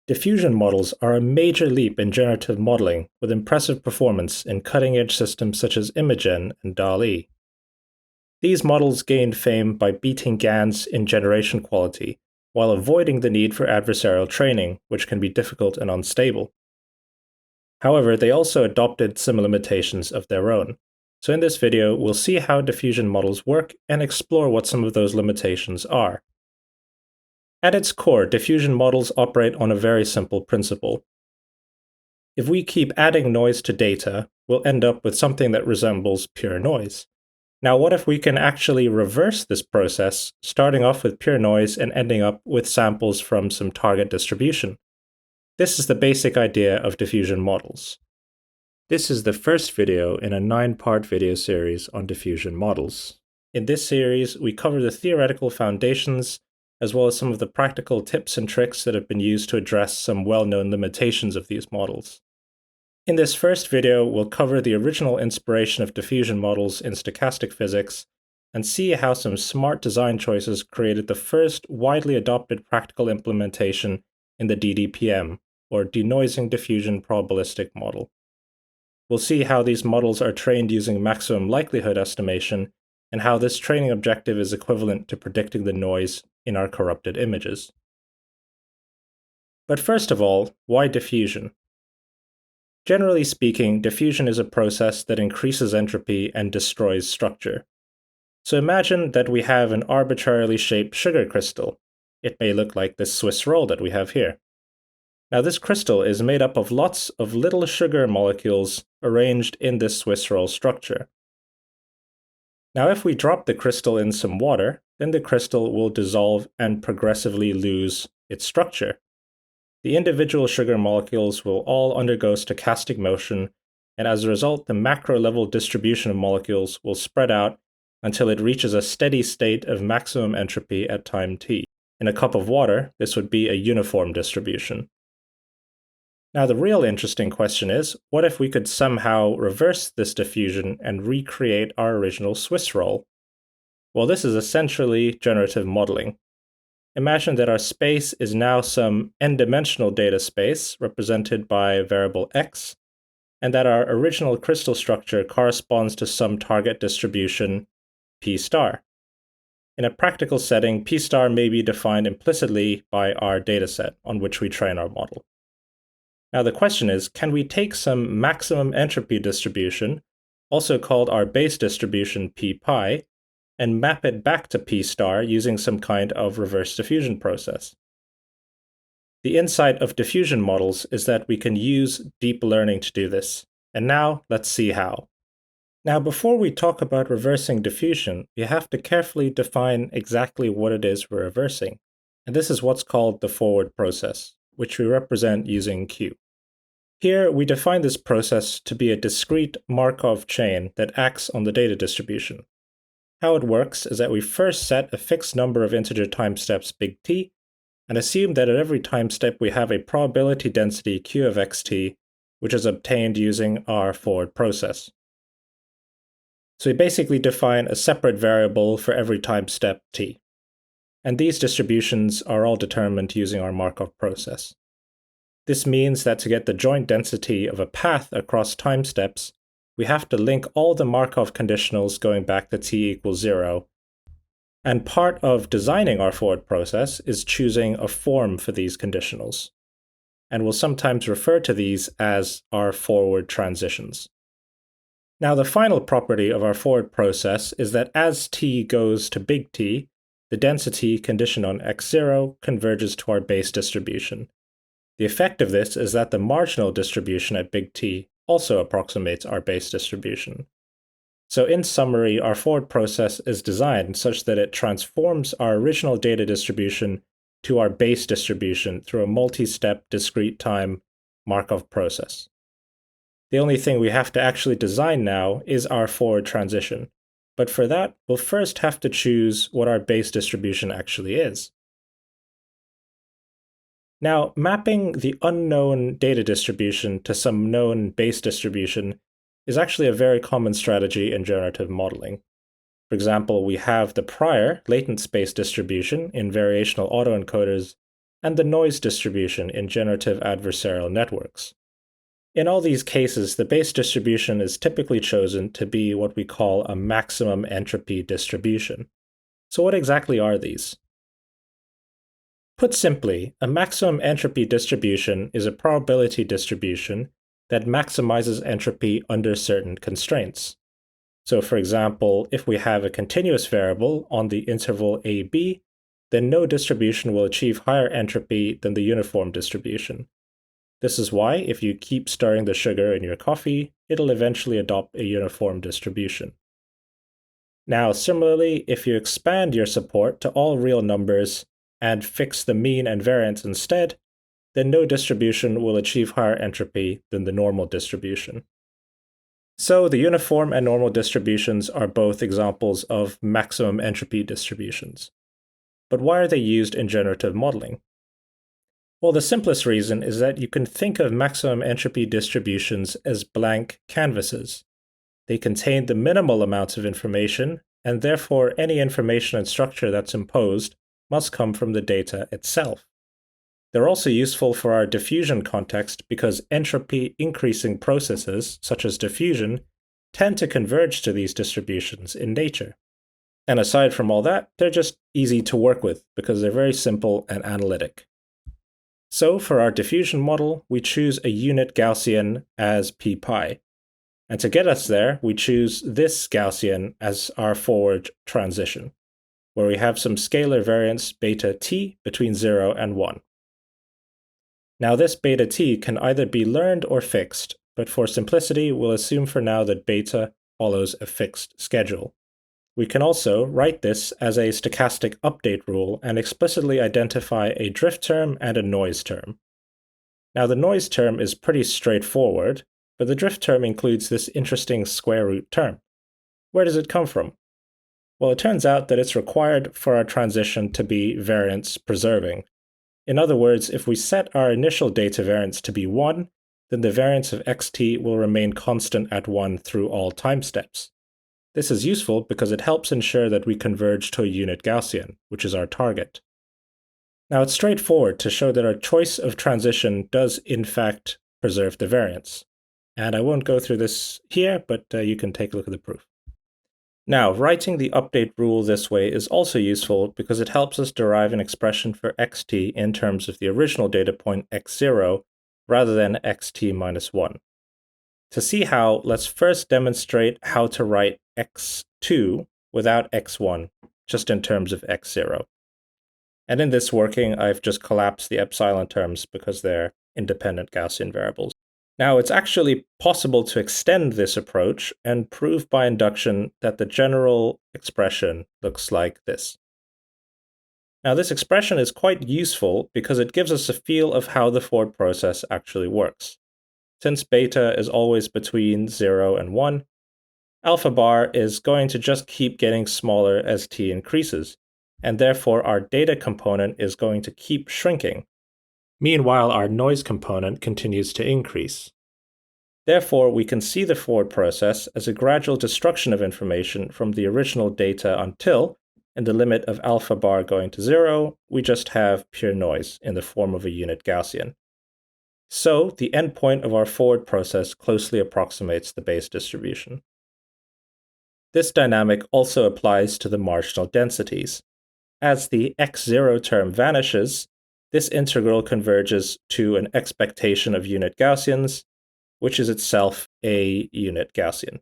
Diffusion models are a major leap in generative modeling with impressive performance in cutting-edge systems such as Imagen and DALL-E. These models gained fame by beating GANs in generation quality, while avoiding the need for adversarial training, which can be difficult and unstable. However, they also adopted some limitations of their own. So in this video, we'll see how diffusion models work and explore what some of those limitations are. At its core, diffusion models operate on a very simple principle. If we keep adding noise to data, we'll end up with something that resembles pure noise. Now, what if we can actually reverse this process, starting off with pure noise and ending up with samples from some target distribution? This is the basic idea of diffusion models. This is the first video in a 9-part video series on diffusion models. In this series, we cover the theoretical foundations, as well as some of the practical tips and tricks that have been used to address some well-known limitations of these models. In this first video, we'll cover the original inspiration of diffusion models in stochastic physics and see how some smart design choices created the first widely adopted practical implementation in the DDPM, or denoising diffusion probabilistic model. We'll see how these models are trained using maximum likelihood estimation and how this training objective is equivalent to predicting the noise in our corrupted images. But first of all, why diffusion? Generally speaking, diffusion is a process that increases entropy and destroys structure. So imagine that we have an arbitrarily shaped sugar crystal. It may look like this Swiss roll that we have here. Now, this crystal is made up of lots of little sugar molecules arranged in this Swiss roll structure. Now, if we drop the crystal in some water, then the crystal will dissolve and progressively lose its structure. The individual sugar molecules will all undergo stochastic motion, and as a result, the macro-level distribution of molecules will spread out until it reaches a steady state of maximum entropy at time t. In a cup of water, this would be a uniform distribution. Now, the real interesting question is, what if we could somehow reverse this diffusion and recreate our original Swiss roll? Well, this is essentially generative modeling. Imagine that our space is now some n-dimensional data space represented by a variable x, and that our original crystal structure corresponds to some target distribution p star. In a practical setting, p star may be defined implicitly by our dataset on which we train our model. Now the question is, can we take some maximum entropy distribution, also called our base distribution p pi, and map it back to p star using some kind of reverse diffusion process? The insight of diffusion models is that we can use deep learning to do this, and now let's see how. Now before we talk about reversing diffusion, we have to carefully define exactly what it is we're reversing, and this is what's called the forward process, which we represent using Q. Here, we define this process to be a discrete Markov chain that acts on the data distribution. How it works is that we first set a fixed number of integer time steps big T, and assume that at every time step we have a probability density Q of xt, which is obtained using our forward process. So we basically define a separate variable for every time step t. And these distributions are all determined using our Markov process. This means that to get the joint density of a path across time steps, we have to link all the Markov conditionals going back to t equals 0. And part of designing our forward process is choosing a form for these conditionals. And we'll sometimes refer to these as our forward transitions. Now, the final property of our forward process is that as t goes to big T, the density conditioned on x0 converges to our base distribution. The effect of this is that the marginal distribution at big T also approximates our base distribution. So in summary, our forward process is designed such that it transforms our original data distribution to our base distribution through a multi-step discrete time Markov process. The only thing we have to actually design now is our forward transition. But for that, we'll first have to choose what our base distribution actually is. Now, mapping the unknown data distribution to some known base distribution is actually a very common strategy in generative modeling. For example, we have the prior latent space distribution in variational autoencoders and the noise distribution in generative adversarial networks. In all these cases, the base distribution is typically chosen to be what we call a maximum entropy distribution. So what exactly are these? Put simply, a maximum entropy distribution is a probability distribution that maximizes entropy under certain constraints. So for example, if we have a continuous variable on the interval AB, then no distribution will achieve higher entropy than the uniform distribution. This is why if you keep stirring the sugar in your coffee, it'll eventually adopt a uniform distribution. Now, similarly, if you expand your support to all real numbers and fix the mean and variance instead, then no distribution will achieve higher entropy than the normal distribution. So the uniform and normal distributions are both examples of maximum entropy distributions. But why are they used in generative modeling? Well, the simplest reason is that you can think of maximum entropy distributions as blank canvases. They contain the minimal amounts of information, and therefore any information and structure that's imposed must come from the data itself. They're also useful for our diffusion context because entropy increasing processes, such as diffusion, tend to converge to these distributions in nature. And aside from all that, they're just easy to work with because they're very simple and analytic. So for our diffusion model, we choose a unit Gaussian as ppi. And to get us there, we choose this Gaussian as our forward transition, where we have some scalar variance beta t between 0 and 1. Now this beta t can either be learned or fixed, but for simplicity, we'll assume for now that beta follows a fixed schedule. We can also write this as a stochastic update rule and explicitly identify a drift term and a noise term. Now the noise term is pretty straightforward, but the drift term includes this interesting square root term. Where does it come from? Well, it turns out that it's required for our transition to be variance preserving. In other words, if we set our initial data variance to be 1, then the variance of xt will remain constant at 1 through all time steps. This is useful because it helps ensure that we converge to a unit Gaussian, which is our target. Now it's straightforward to show that our choice of transition does in fact preserve the variance. And I won't go through this here, but you can take a look at the proof. Now, writing the update rule this way is also useful because it helps us derive an expression for xt in terms of the original data point x0 rather than xt minus 1. To see how, let's first demonstrate how to write x2 without x1, just in terms of x0. And in this working, I've just collapsed the epsilon terms because they're independent Gaussian variables. Now, it's actually possible to extend this approach and prove by induction that the general expression looks like this. Now, this expression is quite useful because it gives us a feel of how the forward process actually works. Since beta is always between 0 and 1, alpha bar is going to just keep getting smaller as t increases, and therefore our data component is going to keep shrinking. Meanwhile, our noise component continues to increase. Therefore, we can see the forward process as a gradual destruction of information from the original data until, in the limit of alpha bar going to 0, we just have pure noise in the form of a unit Gaussian. So, the endpoint of our forward process closely approximates the base distribution. This dynamic also applies to the marginal densities. As the x0 term vanishes, this integral converges to an expectation of unit Gaussians, which is itself a unit Gaussian.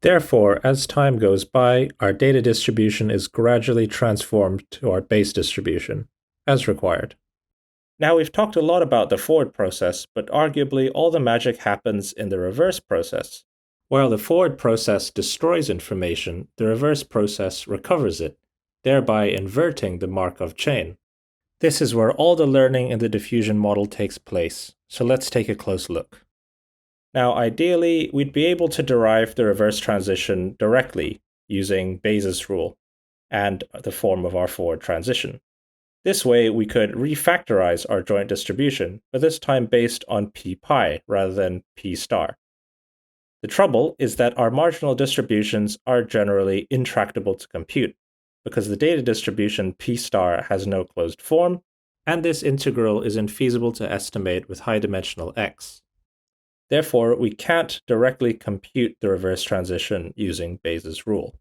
Therefore, as time goes by, our data distribution is gradually transformed to our base distribution, as required. Now, we've talked a lot about the forward process, but arguably all the magic happens in the reverse process. While the forward process destroys information, the reverse process recovers it, thereby inverting the Markov chain. This is where all the learning in the diffusion model takes place, so let's take a close look. Now, ideally, we'd be able to derive the reverse transition directly using Bayes' rule and the form of our forward transition. This way, we could refactorize our joint distribution, but this time based on p pi rather than p star. The trouble is that our marginal distributions are generally intractable to compute, because the data distribution p star has no closed form, and this integral is infeasible to estimate with high-dimensional x. Therefore, we can't directly compute the reverse transition using Bayes' rule.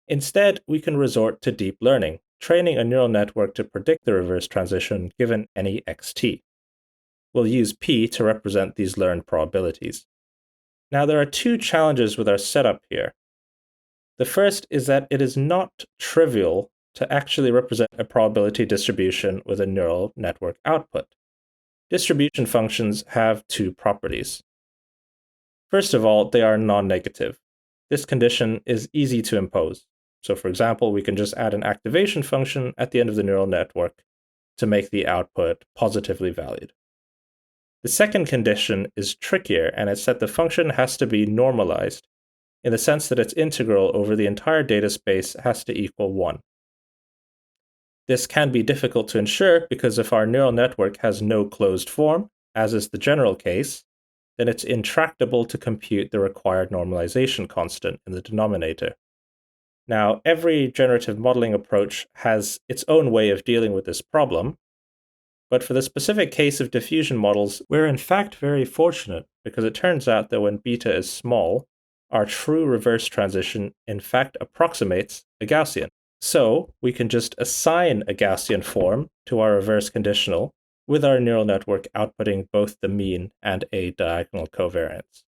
Instead, we can resort to deep learning, training a neural network to predict the reverse transition given any xt. We'll use p to represent these learned probabilities. Now, there are two challenges with our setup here. The first is that it is not trivial to actually represent a probability distribution with a neural network output. Distribution functions have two properties. First of all, they are non-negative. This condition is easy to impose. So for example, we can just add an activation function at the end of the neural network to make the output positively valued. The second condition is trickier, and it's that the function has to be normalized, in the sense that its integral over the entire data space has to equal 1. This can be difficult to ensure because if our neural network has no closed form, as is the general case, then it's intractable to compute the required normalization constant in the denominator. Now, every generative modeling approach has its own way of dealing with this problem, but for the specific case of diffusion models, we're in fact very fortunate because it turns out that when beta is small, our true reverse transition in fact approximates a Gaussian. So we can just assign a Gaussian form to our reverse conditional with our neural network outputting both the mean and a diagonal covariance.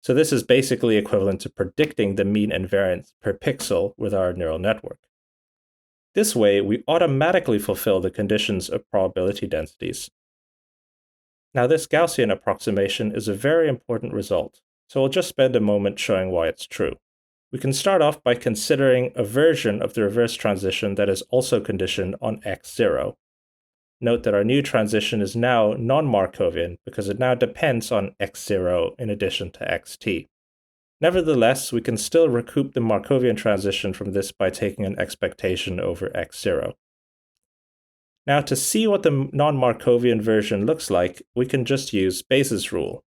So this is basically equivalent to predicting the mean and variance per pixel with our neural network. This way, we automatically fulfill the conditions of probability densities. Now, this Gaussian approximation is a very important result, so I'll just spend a moment showing why it's true. We can start off by considering a version of the reverse transition that is also conditioned on x0. Note that our new transition is now non-Markovian because it now depends on x0 in addition to xt. Nevertheless, we can still recoup the Markovian transition from this by taking an expectation over x0. Now, to see what the non-Markovian version looks like, we can just use Bayes' rule.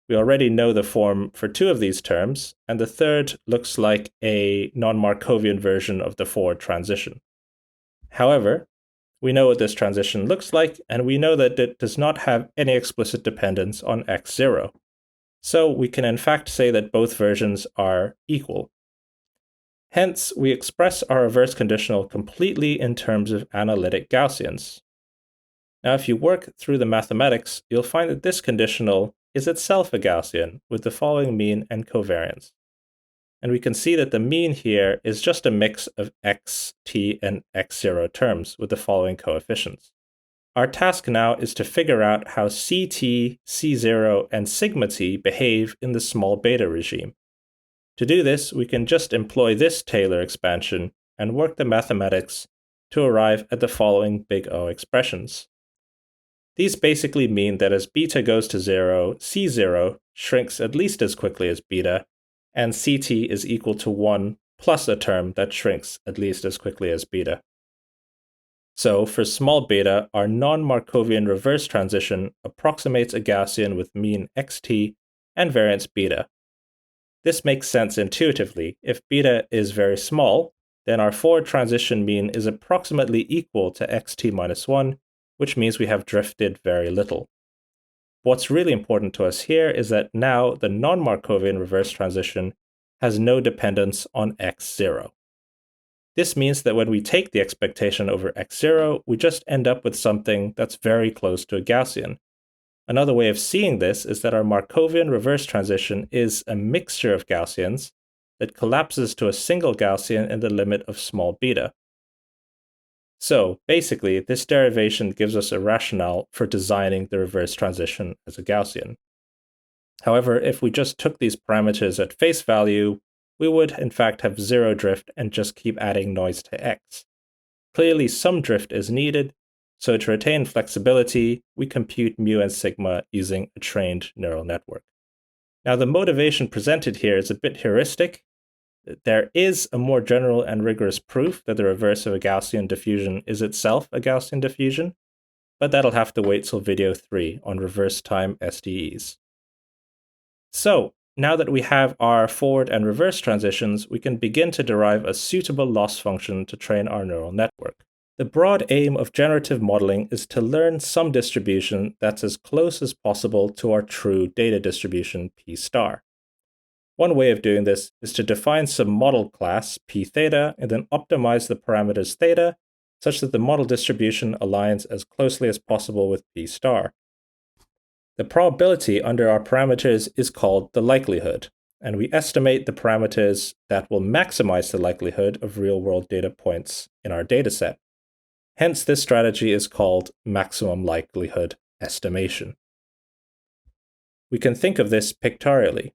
We already know the form for two of these terms, and the third looks like a non-Markovian version of the forward transition. However, we know what this transition looks like, and we know that it does not have any explicit dependence on x0. So we can in fact say that both versions are equal. Hence, we express our reverse conditional completely in terms of analytic Gaussians. Now, if you work through the mathematics, you'll find that this conditional is itself a Gaussian with the following mean and covariance. And we can see that the mean here is just a mix of x, t, and x0 terms with the following coefficients. Our task now is to figure out how ct, c0, and sigma t behave in the small beta regime. To do this, we can just employ this Taylor expansion and work the mathematics to arrive at the following big O expressions. These basically mean that as beta goes to 0, c0 shrinks at least as quickly as beta, and ct is equal to 1 plus a term that shrinks at least as quickly as beta. So for small beta, our non-Markovian reverse transition approximates a Gaussian with mean xt and variance beta. This makes sense intuitively. If beta is very small, then our forward transition mean is approximately equal to xt minus 1, which means we have drifted very little. What's really important to us here is that now the non-Markovian reverse transition has no dependence on x0. This means that when we take the expectation over x0, we just end up with something that's very close to a Gaussian. Another way of seeing this is that our Markovian reverse transition is a mixture of Gaussians that collapses to a single Gaussian in the limit of small beta. So basically, this derivation gives us a rationale for designing the reverse transition as a Gaussian. However, if we just took these parameters at face value, we would in fact have zero drift and just keep adding noise to x. Clearly, some drift is needed, so to retain flexibility, we compute mu and sigma using a trained neural network. Now, the motivation presented here is a bit heuristic. There is a more general and rigorous proof that the reverse of a Gaussian diffusion is itself a Gaussian diffusion, but that'll have to wait till video 3 on reverse time SDEs. So, now that we have our forward and reverse transitions, we can begin to derive a suitable loss function to train our neural network. The broad aim of generative modeling is to learn some distribution that's as close as possible to our true data distribution P star. One way of doing this is to define some model class P theta and then optimize the parameters theta such that the model distribution aligns as closely as possible with P star. The probability under our parameters is called the likelihood, and we estimate the parameters that will maximize the likelihood of real-world data points in our dataset. Hence, this strategy is called maximum likelihood estimation. We can think of this pictorially.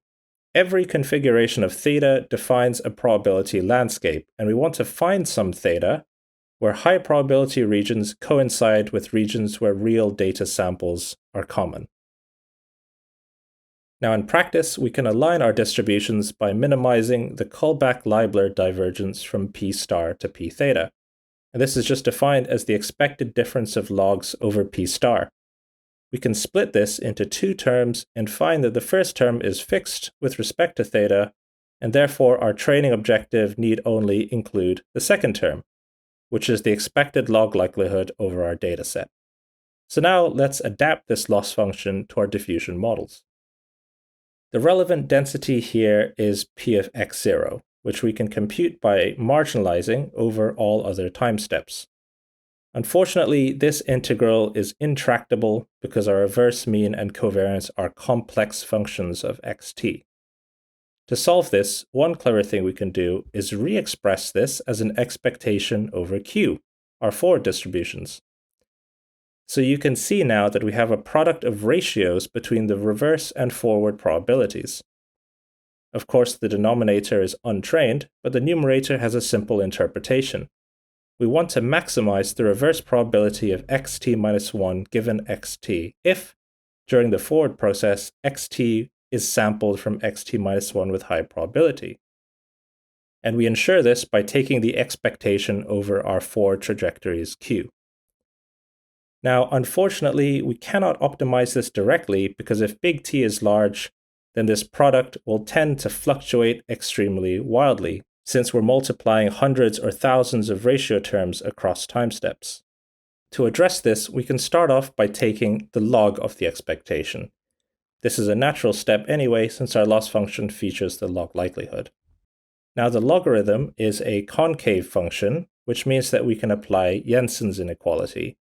Every configuration of theta defines a probability landscape, and we want to find some theta where high probability regions coincide with regions where real data samples are common. Now, in practice, we can align our distributions by minimizing the Kullback-Leibler divergence from P star to P theta. And this is just defined as the expected difference of logs over P star. We can split this into two terms and find that the first term is fixed with respect to theta, and therefore our training objective need only include the second term, which is the expected log likelihood over our dataset. So now let's adapt this loss function to our diffusion models. The relevant density here is P of x0, which we can compute by marginalizing over all other time steps. Unfortunately, this integral is intractable because our reverse mean and covariance are complex functions of xt. To solve this, one clever thing we can do is re-express this as an expectation over q, our forward distributions. So you can see now that we have a product of ratios between the reverse and forward probabilities. Of course, the denominator is untrained, but the numerator has a simple interpretation. We want to maximize the reverse probability of xt minus 1 given xt if, during the forward process, xt is sampled from xt minus 1 with high probability. And we ensure this by taking the expectation over our forward trajectories q. Now, unfortunately, we cannot optimize this directly because if big T is large, then this product will tend to fluctuate extremely wildly, since we're multiplying hundreds or thousands of ratio terms across time steps. To address this, we can start off by taking the log of the expectation. This is a natural step anyway, since our loss function features the log likelihood. Now, the logarithm is a concave function, which means that we can apply Jensen's inequality.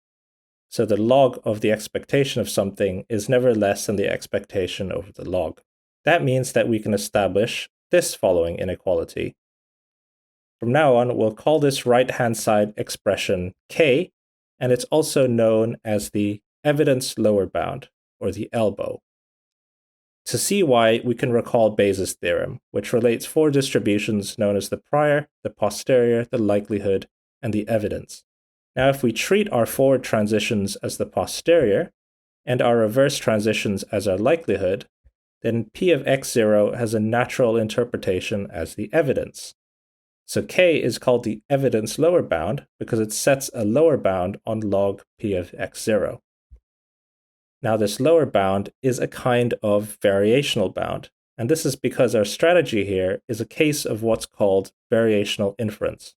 So the log of the expectation of something is never less than the expectation over the log. That means that we can establish this following inequality. From now on, we'll call this right-hand side expression k, and it's also known as the evidence lower bound, or the elbow. To see why, we can recall Bayes' theorem, which relates four distributions known as the prior, the posterior, the likelihood, and the evidence. Now, if we treat our forward transitions as the posterior, and our reverse transitions as our likelihood, then P of x0 has a natural interpretation as the evidence. So k is called the evidence lower bound because it sets a lower bound on log P of x0. Now, this lower bound is a kind of variational bound, and this is because our strategy here is a case of what's called variational inference.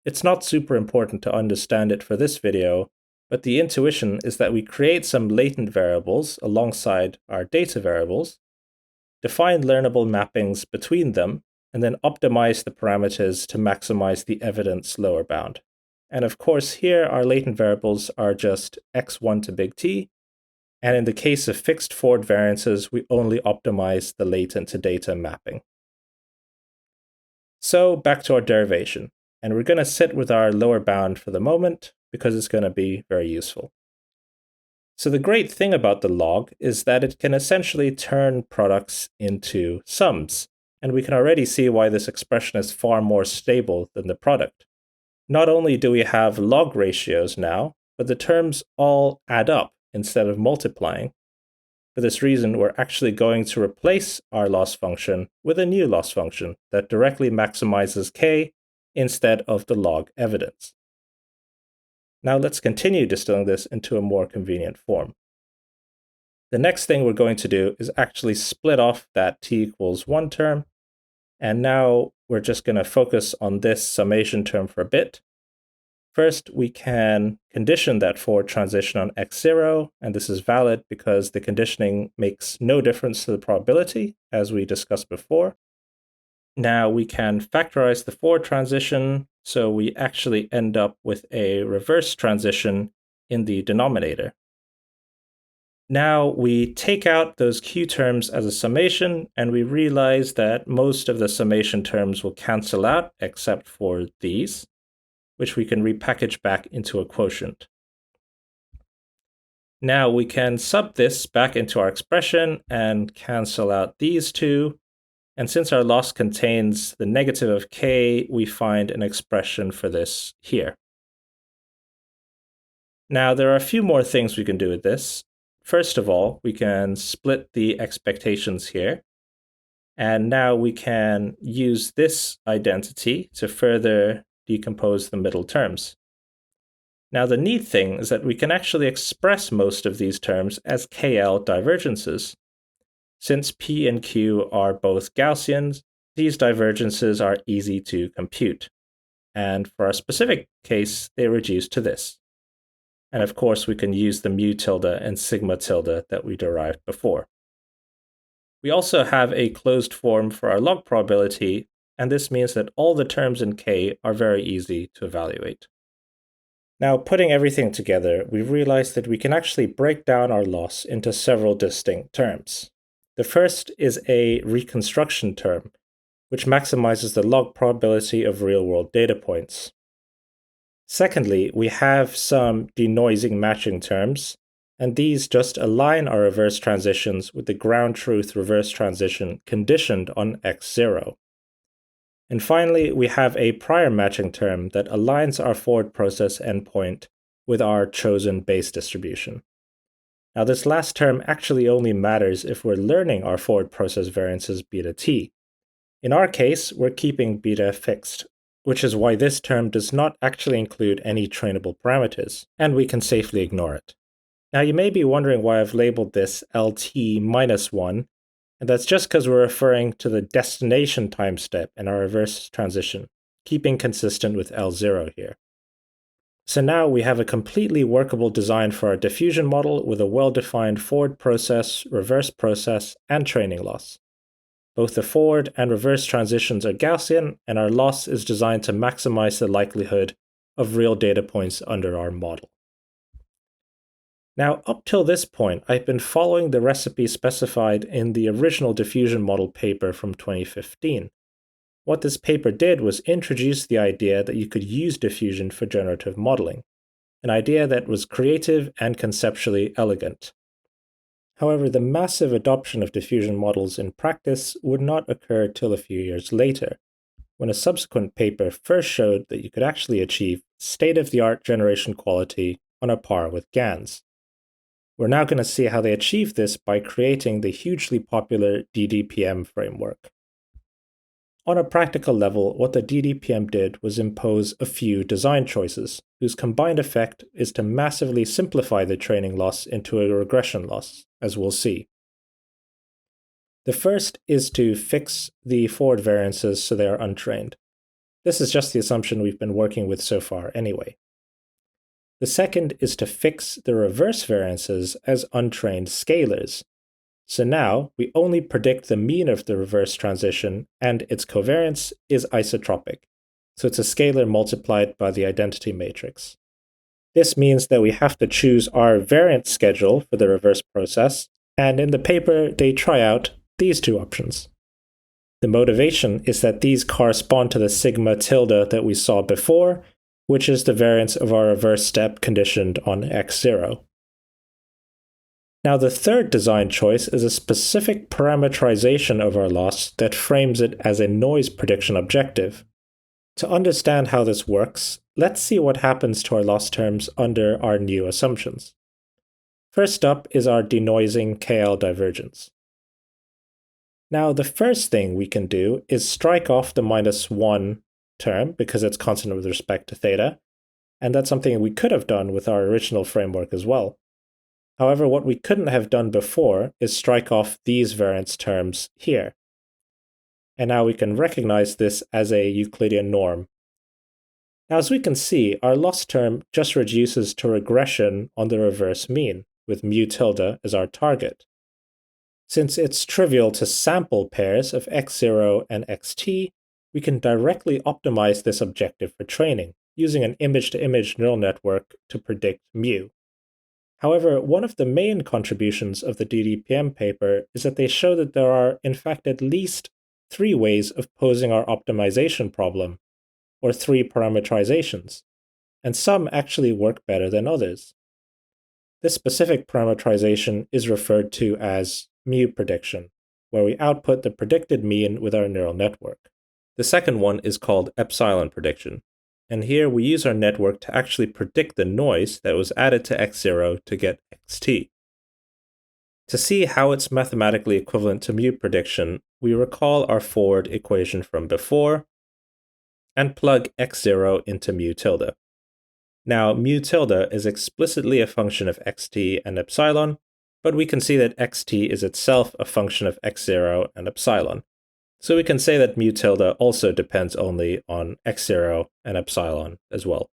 It's not super important to understand it for this video, but the intuition is that we create some latent variables alongside our data variables, define learnable mappings between them, and then optimize the parameters to maximize the evidence lower bound. And of course, here our latent variables are just x1 to big T, and in the case of fixed forward variances, we only optimize the latent to data mapping. So back to our derivation. And we're going to sit with our lower bound for the moment because it's going to be very useful. So the great thing about the log is that it can essentially turn products into sums. And we can already see why this expression is far more stable than the product. Not only do we have log ratios now, but the terms all add up instead of multiplying. For this reason, we're actually going to replace our loss function with a new loss function that directly maximizes k instead of the log evidence. Now let's continue distilling this into a more convenient form. The next thing we're going to do is actually split off that t equals 1 term, and now we're just going to focus on this summation term for a bit. First, we can condition that forward transition on x0, and this is valid because the conditioning makes no difference to the probability, as we discussed before. Now we can factorize the forward transition, so we actually end up with a reverse transition in the denominator. Now we take out those q terms as a summation, and we realize that most of the summation terms will cancel out except for these, which we can repackage back into a quotient. Now we can sub this back into our expression and cancel out these two. And since our loss contains the negative of k, we find an expression for this here. Now there are a few more things we can do with this. First of all, we can split the expectations here. And now we can use this identity to further decompose the middle terms. Now the neat thing is that we can actually express most of these terms as KL divergences. Since P and Q are both Gaussians, these divergences are easy to compute. And for our specific case, they reduce to this. And of course, we can use the mu tilde and sigma tilde that we derived before. We also have a closed form for our log probability, and this means that all the terms in K are very easy to evaluate. Now, putting everything together, we've realized that we can actually break down our loss into several distinct terms. The first is a reconstruction term, which maximizes the log probability of real-world data points. Secondly, we have some denoising matching terms, and these just align our reverse transitions with the ground truth reverse transition conditioned on x0. And finally, we have a prior matching term that aligns our forward process endpoint with our chosen base distribution. Now, this last term actually only matters if we're learning our forward process variances beta t. In our case, we're keeping beta fixed, which is why this term does not actually include any trainable parameters, and we can safely ignore it. Now, you may be wondering why I've labeled this LT-1, and that's just because we're referring to the destination time step in our reverse transition, keeping consistent with L0 here. So now we have a completely workable design for our diffusion model with a well-defined forward process, reverse process, and training loss. Both the forward and reverse transitions are Gaussian, and our loss is designed to maximize the likelihood of real data points under our model. Now, up till this point, I've been following the recipe specified in the original diffusion model paper from 2015. What this paper did was introduce the idea that you could use diffusion for generative modeling, an idea that was creative and conceptually elegant. However, the massive adoption of diffusion models in practice would not occur till a few years later, when a subsequent paper first showed that you could actually achieve state-of-the-art generation quality on a par with GANs. We're now going to see how they achieve this by creating the hugely popular DDPM framework. On a practical level, what the DDPM did was impose a few design choices, whose combined effect is to massively simplify the training loss into a regression loss, as we'll see. The first is to fix the forward variances so they are untrained. This is just the assumption we've been working with so far anyway. The second is to fix the reverse variances as untrained scalars. So now we only predict the mean of the reverse transition, and its covariance is isotropic. So it's a scalar multiplied by the identity matrix. This means that we have to choose our variance schedule for the reverse process, and in the paper they try out these two options. The motivation is that these correspond to the sigma tilde that we saw before, which is the variance of our reverse step conditioned on x0. Now, the third design choice is a specific parameterization of our loss that frames it as a noise prediction objective. To understand how this works, let's see what happens to our loss terms under our new assumptions. First up is our denoising KL divergence. Now, the first thing we can do is strike off the -1 term because it's constant with respect to theta, and that's something we could have done with our original framework as well. However, what we couldn't have done before is strike off these variance terms here. And now we can recognize this as a Euclidean norm. Now, as we can see, our loss term just reduces to regression on the reverse mean, with mu tilde as our target. Since it's trivial to sample pairs of x0 and xt, we can directly optimize this objective for training, using an image-to-image neural network to predict mu. However, one of the main contributions of the DDPM paper is that they show that there are, in fact, at least 3 ways of posing our optimization problem, or 3 parameterizations, and some actually work better than others. This specific parameterization is referred to as mu prediction, where we output the predicted mean with our neural network. The second one is called epsilon prediction, and here we use our network to actually predict the noise that was added to x0 to get xt. To see how it's mathematically equivalent to mu prediction, we recall our forward equation from before and plug x0 into mu tilde. Now, mu tilde is explicitly a function of xt and epsilon, but we can see that xt is itself a function of x0 and epsilon. So we can say that mu tilde also depends only on x0 and epsilon as well.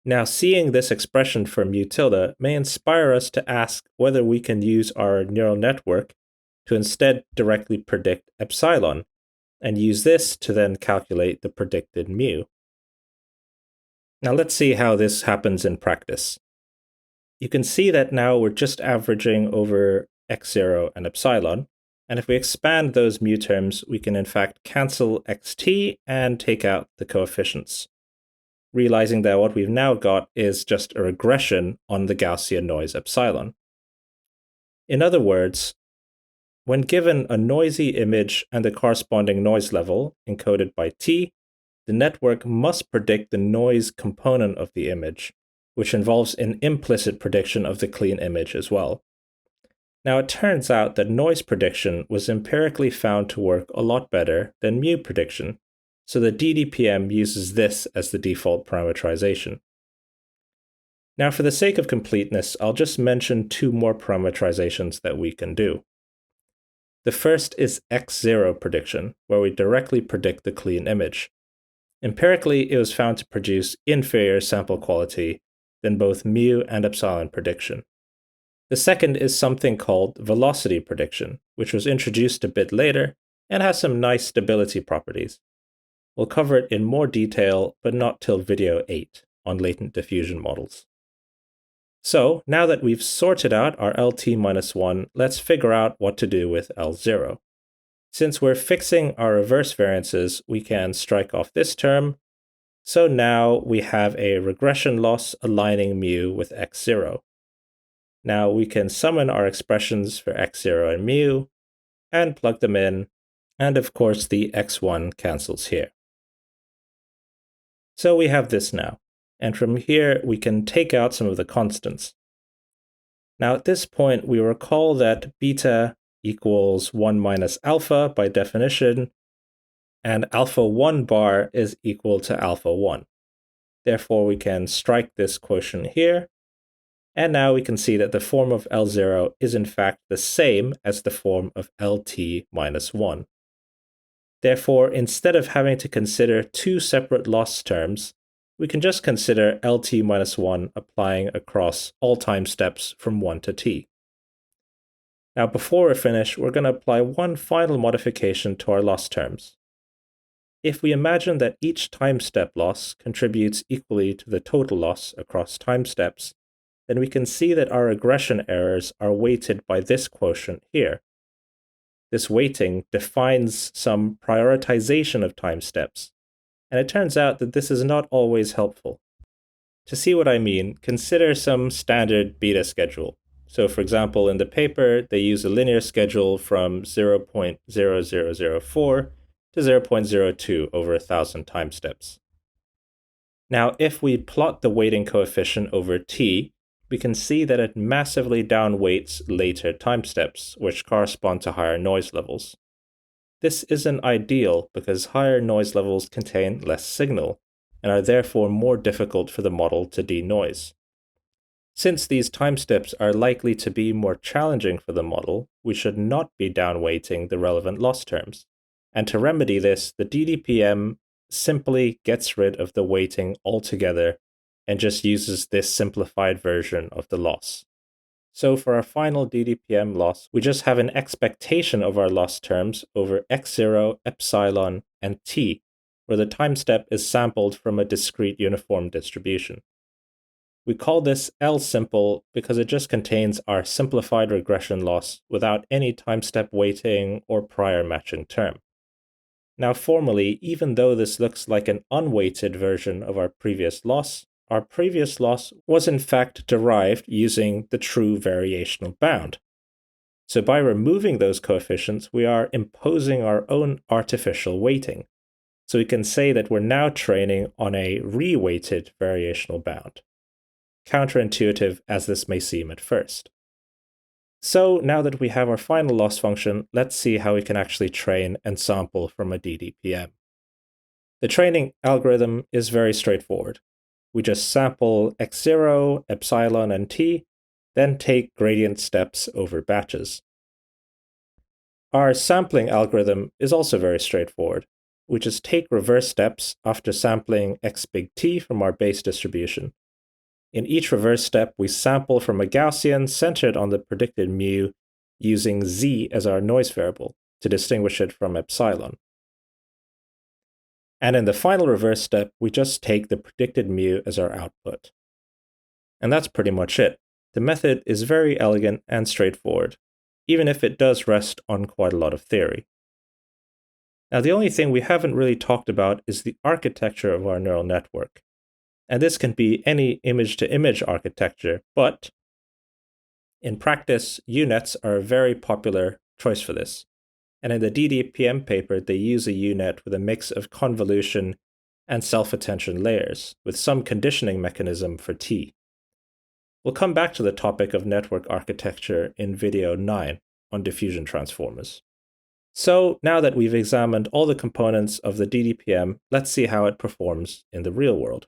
Now, seeing this expression for mu tilde may inspire us to ask whether we can use our neural network to instead directly predict epsilon, and use this to then calculate the predicted mu. Now let's see how this happens in practice. You can see that now we're just averaging over x0 and epsilon, and if we expand those mu terms, we can in fact cancel xt and take out the coefficients, realizing that what we've now got is just a regression on the Gaussian noise epsilon. In other words, when given a noisy image and the corresponding noise level encoded by t, the network must predict the noise component of the image, which involves an implicit prediction of the clean image as well. Now, it turns out that noise prediction was empirically found to work a lot better than mu prediction, so the DDPM uses this as the default parameterization. Now, for the sake of completeness, I'll just mention 2 more parameterizations that we can do. The first is x0 prediction, where we directly predict the clean image. Empirically, it was found to produce inferior sample quality than both mu and epsilon prediction. The second is something called velocity prediction, which was introduced a bit later and has some nice stability properties. We'll cover it in more detail, but not till video 8 on latent diffusion models. So, now that we've sorted out our LT-1, let's figure out what to do with L0. Since we're fixing our reverse variances, we can strike off this term. So now we have a regression loss aligning mu with x0. Now we can summon our expressions for x0 and mu and plug them in, and of course the x1 cancels here. So we have this now, and from here we can take out some of the constants. Now at this point we recall that beta equals 1 minus alpha by definition, and alpha 1 bar is equal to alpha 1. Therefore, we can strike this quotient here, and now we can see that the form of L0 is in fact the same as the form of LT-1. Therefore, instead of having to consider 2 separate loss terms, we can just consider LT-1 applying across all time steps from 1 to t. Now, before we finish, we're going to apply one final modification to our loss terms. If we imagine that each time step loss contributes equally to the total loss across time steps, then we can see that our regression errors are weighted by this quotient here. This weighting defines some prioritization of time steps, and it turns out that this is not always helpful. To see what I mean, consider some standard beta schedule. So for example, in the paper, they use a linear schedule from 0.0004 to 0.02 over 1,000 time steps. Now, if we plot the weighting coefficient over t, we can see that it massively downweights later time steps, which correspond to higher noise levels. This isn't ideal because higher noise levels contain less signal, and are therefore more difficult for the model to denoise. Since these time steps are likely to be more challenging for the model, we should not be downweighting the relevant loss terms. And to remedy this, the DDPM simply gets rid of the weighting altogether and just uses this simplified version of the loss. So for our final DDPM loss, we just have an expectation of our loss terms over x0, epsilon, and t, where the time step is sampled from a discrete uniform distribution. We call this L-simple because it just contains our simplified regression loss without any time step weighting or prior matching term. Now formally, even though this looks like an unweighted version of our previous loss was in fact derived using the true variational bound. So by removing those coefficients, we are imposing our own artificial weighting. So we can say that we're now training on a re-weighted variational bound. Counterintuitive as this may seem at first. So now that we have our final loss function, let's see how we can actually train and sample from a DDPM. The training algorithm is very straightforward. We just sample x0, epsilon, and t, then take gradient steps over batches. Our sampling algorithm is also very straightforward. We just take reverse steps after sampling x big T from our base distribution. In each reverse step, we sample from a Gaussian centered on the predicted mu using z as our noise variable to distinguish it from epsilon. And in the final reverse step, we just take the predicted mu as our output. And that's pretty much it. The method is very elegant and straightforward, even if it does rest on quite a lot of theory. Now, the only thing we haven't really talked about is the architecture of our neural network. And this can be any image-to-image architecture, but in practice, UNets are a very popular choice for this. And in the DDPM paper, they use a UNet with a mix of convolution and self-attention layers, with some conditioning mechanism for T. We'll come back to the topic of network architecture in video 9 on diffusion transformers. So now that we've examined all the components of the DDPM, let's see how it performs in the real world.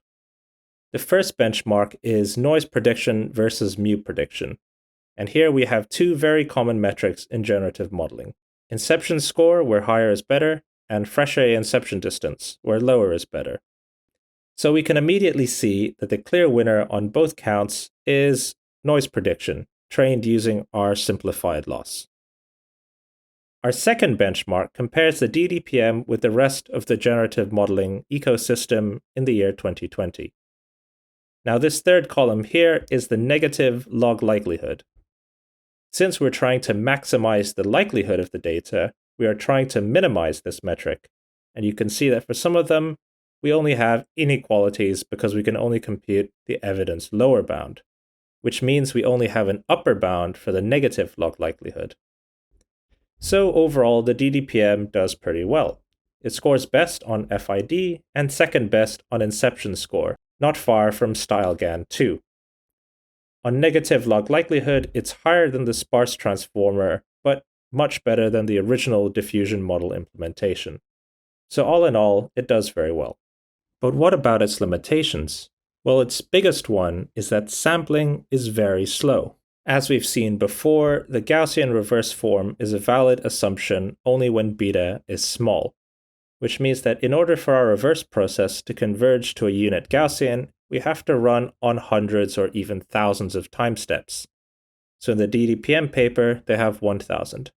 The first benchmark is noise prediction versus mu prediction. And here we have two very common metrics in generative modeling. Inception score, where higher is better, and Frechet inception distance, where lower is better. So we can immediately see that the clear winner on both counts is noise prediction, trained using our simplified loss. Our second benchmark compares the DDPM with the rest of the generative modeling ecosystem in the year 2020. Now, this third column here is the negative log likelihood. Since we're trying to maximize the likelihood of the data, we are trying to minimize this metric. And you can see that for some of them, we only have inequalities because we can only compute the evidence lower bound, which means we only have an upper bound for the negative log likelihood. So overall, the DDPM does pretty well. It scores best on FID and second best on inception score, not far from style GAN 2. On negative log likelihood, it's higher than the sparse transformer, but much better than the original diffusion model implementation. So all in all, it does very well. But what about its limitations? Well, its biggest one is that sampling is very slow. As we've seen before, the Gaussian reverse form is a valid assumption only when beta is small, which means that in order for our reverse process to converge to a unit Gaussian, we have to run on hundreds or even thousands of time steps. So in the DDPM paper, they have 1,000.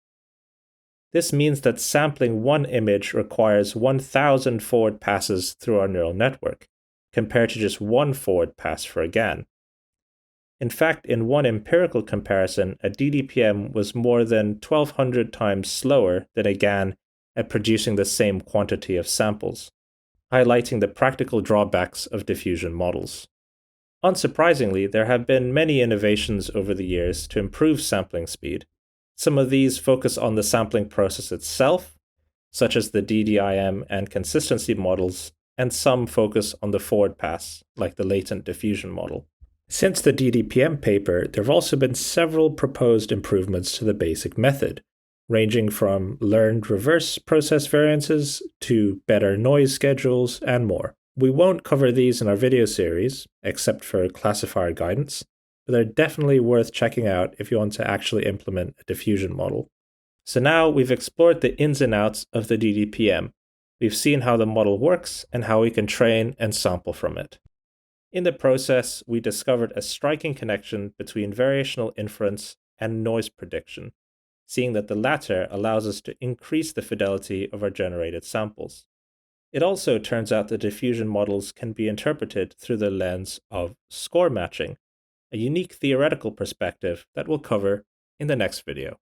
This means that sampling one image requires 1,000 forward passes through our neural network, compared to just one forward pass for a GAN. In fact, in one empirical comparison, a DDPM was more than 1,200 times slower than a GAN at producing the same quantity of samples, highlighting the practical drawbacks of diffusion models. Unsurprisingly, there have been many innovations over the years to improve sampling speed. Some of these focus on the sampling process itself, such as the DDIM and consistency models, and some focus on the forward pass, like the latent diffusion model. Since the DDPM paper, there have also been several proposed improvements to the basic method, ranging from learned reverse process variances to better noise schedules and more. We won't cover these in our video series, except for classifier guidance, but they're definitely worth checking out if you want to actually implement a diffusion model. So now we've explored the ins and outs of the DDPM. We've seen how the model works and how we can train and sample from it. In the process, we discovered a striking connection between variational inference and noise prediction, seeing that the latter allows us to increase the fidelity of our generated samples. It also turns out that diffusion models can be interpreted through the lens of score matching, a unique theoretical perspective that we'll cover in the next video.